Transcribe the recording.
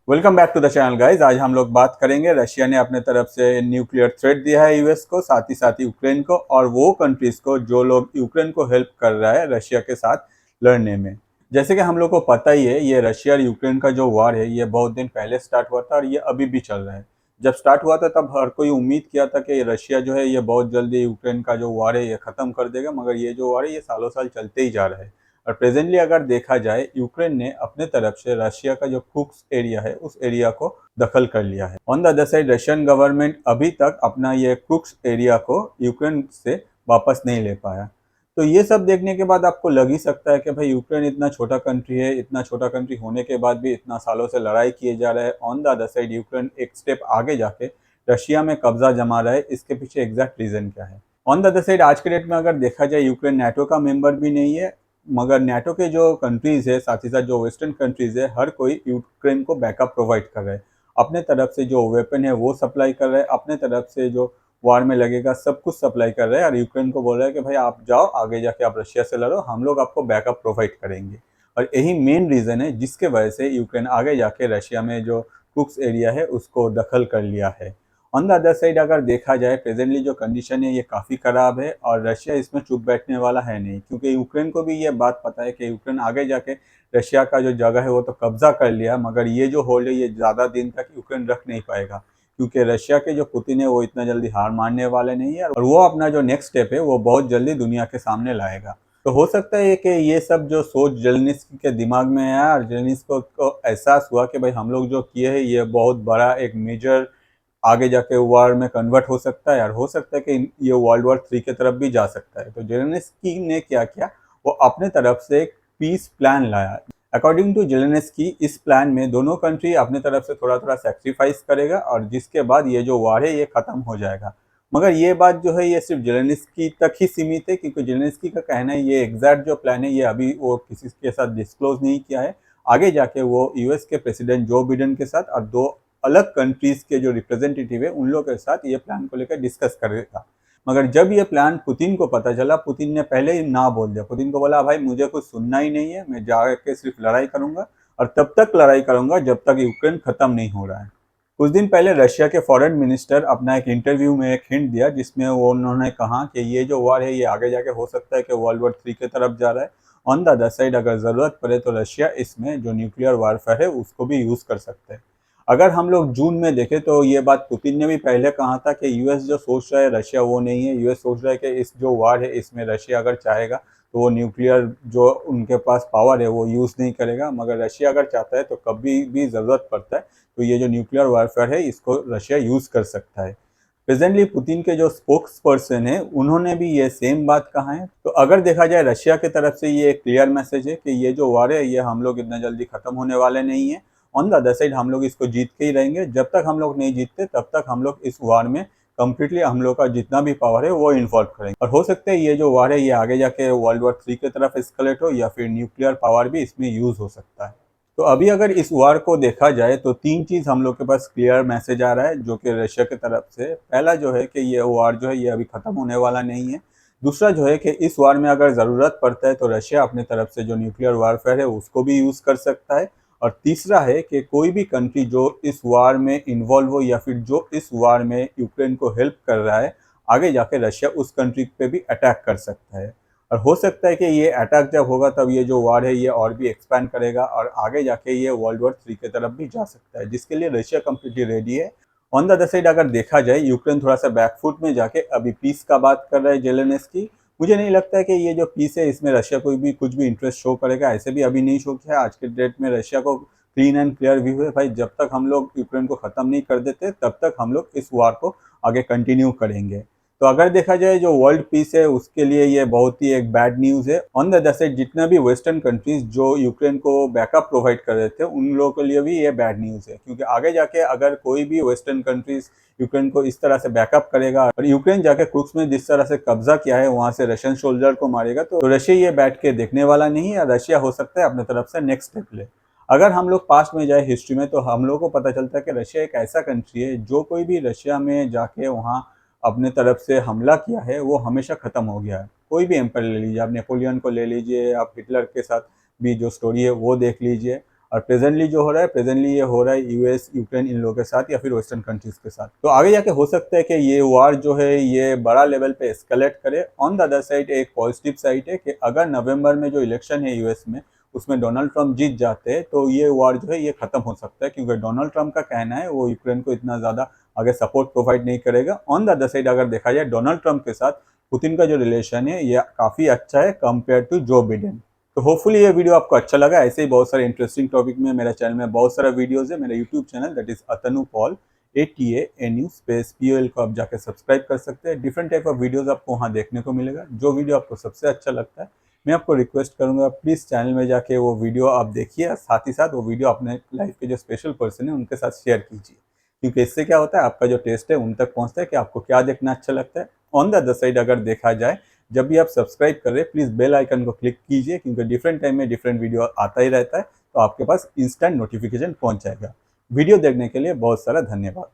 Welcome back to the channel guys. आज हम लोग बात करेंगे, रशिया ने अपने तरफ से न्यूक्लियर थ्रेट दिया है यूएस को, साथ ही यूक्रेन को और वो कंट्रीज को जो लोग यूक्रेन को हेल्प कर रहा है रशिया के साथ लड़ने में। जैसे कि हम लोग को पता ही है, ये रशिया और यूक्रेन का जो वार है ये बहुत दिन पहले स्टार्ट हुआ था और ये अभी भी चल रहा है। जब स्टार्ट हुआ था तब हर कोई उम्मीद किया था कि रशिया जो है ये बहुत जल्दी यूक्रेन का जो वार है ये खत्म कर देगा, मगर ये जो वार है ये सालों साल चलते ही जा रहा है। और प्रेजेंटली अगर देखा जाए, यूक्रेन ने अपने तरफ से रशिया का जो कुर्स्क एरिया है उस एरिया को दखल कर लिया है। On the other side, Russian government अभी तक अपना ये कुर्स्क एरिया को यूक्रेन से वापस नहीं ले पाया। तो ये सब देखने के बाद आपको लग ही सकता है कि भाई यूक्रेन इतना छोटा कंट्री है, इतना छोटा कंट्री होने के बाद भी इतना सालों से लड़ाई किए जा रहा है। On the other side Ukraine एक स्टेप आगे जाके रशिया में कब्जा जमा रहा है। इसके पीछे एग्जैक्ट रीजन क्या है? ऑन द अदर साइड, आज के डेट में अगर देखा जाए, यूक्रेन नाटो का मेंबर भी नहीं है, मगर नाटो के जो कंट्रीज है, साथ ही साथ जो वेस्टर्न कंट्रीज है, हर कोई यूक्रेन को बैकअप प्रोवाइड कर रहे हैं। अपने तरफ से जो वेपन है वो सप्लाई कर रहे हैं, अपने तरफ से जो वार में लगेगा सब कुछ सप्लाई कर रहे हैं और यूक्रेन को बोल रहा है कि भाई आप जाओ आगे जाके आप रशिया से लड़ो, हम लोग आपको बैकअप प्रोवाइड करेंगे। और यही मेन रीज़न है जिसके वजह से यूक्रेन आगे जाके रशिया में जो कुक्स एरिया है उसको दखल कर लिया है। ऑन द अदर साइड अगर देखा जाए, प्रेजेंटली जो कंडीशन है ये काफ़ी ख़राब है और रशिया इसमें चुप बैठने वाला है नहीं, क्योंकि यूक्रेन को भी ये बात पता है कि यूक्रेन आगे जाके रशिया का जो जगह है वो तो कब्जा कर लिया, मगर ये जो होल्ड है ये ज़्यादा दिन तक यूक्रेन रख नहीं पाएगा, क्योंकि रशिया के जो पुतिन है वो इतना जल्दी हार मानने वाले नहीं है और वो अपना जो नेक्स्ट स्टेप है वो बहुत जल्दी दुनिया के सामने लाएगा। तो हो सकता है कि ये सब जो सोच जेलेनिस्की के दिमाग में आया और जेलेनिस्की को एहसास हुआ कि भाई हम लोग जो किए हैं ये बहुत बड़ा एक मेजर आगे जाके वार में कन्वर्ट हो सकता है और हो सकता है कि ये वर्ल्ड वॉर 3 की तरफ भी जा सकता है। तो जेलेनिस्की ने क्या किया, वो अपने तरफ से एक पीस प्लान लाया। अकॉर्डिंग टू जेलेनिस्की, इस प्लान में दोनों कंट्री अपने तरफ से थोड़ा थोड़ा सेक्रीफाइस करेगा और जिसके बाद ये जो वार है ये खत्म हो जाएगा। मगर ये बात जो है ये सिर्फ जेलेनिस्की तक ही सीमित है, क्योंकि जेलेनिस्की का कहना है ये एग्जैक्ट जो प्लान है ये अभी वो किसी के साथ डिस्क्लोज नहीं किया है। आगे जाके वो यूएस के प्रेसिडेंट जो बिडेन के साथ और दो अलग कंट्रीज के जो रिप्रेजेंटेटिव है उन लोगों के साथ ये प्लान को लेकर डिस्कस करेगा। मगर जब ये प्लान पुतिन को पता चला, पुतिन ने पहले ही ना बोल दिया। पुतिन को बोला भाई मुझे कुछ सुनना ही नहीं है, मैं जाके सिर्फ लड़ाई करूंगा और तब तक लड़ाई करूंगा जब तक यूक्रेन खत्म नहीं हो रहा है। कुछ दिन पहले रशिया के फॉरेन मिनिस्टर अपना एक इंटरव्यू में एक हिंट दिया जिसमें वो उन्होंने कहा कि ये जो वार है ये आगे जाके हो सकता है कि वर्ल्ड वॉर 3 की तरफ जा रहा है। ऑन द अदर साइड, अगर ज़रूरत पड़े तो रशिया इसमें जो न्यूक्लियर वारफेयर है उसको भी यूज़ कर सकते हैं। अगर हम लोग जून में देखें तो ये बात पुतिन ने भी पहले कहा था कि यूएस जो सोच रहा है रशिया वो नहीं है। यूएस सोच रहा है कि इस जो वार है इसमें रशिया अगर चाहेगा तो वो न्यूक्लियर जो उनके पास पावर है वो यूज़ नहीं करेगा, मगर रशिया अगर चाहता है तो कभी भी ज़रूरत पड़ता है तो ये जो न्यूक्लियर वारफेयर है इसको रशिया यूज़ कर सकता है। प्रेजेंटली पुतिन के जो स्पोक्स पर्सन है उन्होंने भी ये सेम बात कहा है। तो अगर देखा जाए रशिया की तरफ से ये क्लियर मैसेज है कि ये जो वार है ये हम लोग इतना जल्दी खत्म होने वाले नहीं है। ऑन द अदर साइड हम लोग इसको जीत के ही रहेंगे। जब तक हम लोग नहीं जीतते तब तक हम लोग इस वार में कम्प्लीटली हम लोग का जितना भी पावर है वो इन्वॉल्व करेंगे और हो सकता है ये जो वार है ये आगे जाके वर्ल्ड वॉर 3 की तरफ एस्केलेट हो या फिर न्यूक्लियर पावर भी इसमें यूज हो सकता है। तो अभी अगर इस वार को देखा जाए तो तीन चीज़ हम लोग के पास क्लियर मैसेज आ रहा है जो कि रशिया की तरफ से। पहला जो है कि ये वार जो है ये अभी ख़त्म होने वाला नहीं है। दूसरा जो है कि इस वार में अगर ज़रूरत पड़ता है तो रशिया अपनी तरफ से जो न्यूक्लियर वारफेयर है उसको भी यूज़ कर सकता है। और तीसरा है कि कोई भी कंट्री जो इस वार में इन्वॉल्व हो या फिर जो इस वार में यूक्रेन को हेल्प कर रहा है, आगे जाके रशिया उस कंट्री पे भी अटैक कर सकता है। और हो सकता है कि ये अटैक जब होगा तब ये जो वार है ये और भी एक्सपैंड करेगा और आगे जाके ये वर्ल्ड वॉर 3 की तरफ भी जा सकता है, जिसके लिए रशिया कम्प्लीटली रेडी है। ऑन द अदर साइड अगर देखा जाए, यूक्रेन थोड़ा सा बैकफुट में जाके अभी पीस का बात कर रहा है जेलेनिस्की। मुझे नहीं लगता है कि ये जो पीस है इसमें रशिया कोई भी कुछ भी इंटरेस्ट शो करेगा, ऐसे भी अभी नहीं शो किया है। आज के डेट में रशिया को क्लीन एंड क्लियर व्यू है, भाई जब तक हम लोग यूक्रेन को ख़त्म नहीं कर देते तब तक हम लोग इस वार को आगे कंटिन्यू करेंगे। तो अगर देखा जाए जो वर्ल्ड पीस है उसके लिए ये बहुत ही एक बैड न्यूज़ है। ऑन द अदर साइड, जितना भी वेस्टर्न कंट्रीज जो यूक्रेन को बैकअप प्रोवाइड कर रहे थे उन लोगों के लिए भी ये बैड न्यूज़ है, क्योंकि आगे जाके अगर कोई भी वेस्टर्न कंट्रीज यूक्रेन को इस तरह से बैकअप करेगा और यूक्रेन जाके क्रुक्स में जिस तरह से कब्जा किया है वहां से रशियन सोल्जर को मारेगा, तो रशिया ये बैठ के देखने वाला नहीं है। रशिया हो सकता है अपने तरफ से नेक्स्ट स्टेप ले। अगर हम लोग पास्ट में जाए हिस्ट्री में तो हम लोग को पता चलता है कि रशिया एक ऐसा कंट्री है जो कोई भी रशिया में जाके वहाँ अपने तरफ से हमला किया है वो हमेशा ख़त्म हो गया है। कोई भी एम्पायर ले लीजिए, आप नेपोलियन को ले लीजिए, आप हिटलर के साथ भी जो स्टोरी है वो देख लीजिए। और प्रेजेंटली जो हो रहा है, प्रेजेंटली ये हो रहा है यूएस यूक्रेन इन लोगों के साथ या फिर वेस्टर्न कंट्रीज के साथ। तो आगे जाके हो सकता है कि ये वार जो है ये बड़ा लेवल पे एस्केलेट करे। ऑन द अदर साइड एक पॉजिटिव साइड है कि अगर नवंबर में जो इलेक्शन है यूएस में उसमें डोनाल्ड ट्रंप जीत जाते हैं तो ये वार जो है ये खत्म हो सकता है, क्योंकि डोनाल्ड ट्रंप का कहना है वो यूक्रेन को इतना ज़्यादा आगे सपोर्ट प्रोवाइड नहीं करेगा। ऑन द अदर साइड अगर देखा जाए डोनाल्ड ट्रंप के साथ पुतिन का जो रिलेशन है ये काफ़ी अच्छा है कंपेयर टू जो बिडेन। तो होपफुली ये वीडियो आपको अच्छा लगा। ऐसे ही बहुत सारे इंटरेस्टिंग टॉपिक में मेरे चैनल में बहुत सारा वीडियोस है। मेरा YouTube channel that is Atanu Paul ATANU space POL को आप जाकर सब्सक्राइब कर सकते हैं। डिफरेंट टाइप ऑफ वीडियोस आपको वहाँ देखने को मिलेगा। जो वीडियो आपको सबसे अच्छा लगता है मैं आपको रिक्वेस्ट करूंगा प्लीज़ चैनल में जाके वो वीडियो आप देखिए, साथ ही साथ वो वीडियो अपने लाइफ के जो स्पेशल पर्सन है उनके साथ शेयर कीजिए, क्योंकि इससे क्या होता है आपका जो टेस्ट है उन तक पहुँचता है कि आपको क्या देखना अच्छा लगता है। ऑन द अदर साइड अगर देखा जाए जब भी आप सब्सक्राइब कर रहे हैं प्लीज़ बेल आइकन को क्लिक कीजिए, क्योंकि डिफरेंट टाइम में डिफरेंट वीडियो आता ही रहता है तो आपके पास इंस्टेंट नोटिफिकेशन पहुंच जाएगा। वीडियो देखने के लिए बहुत सारा धन्यवाद।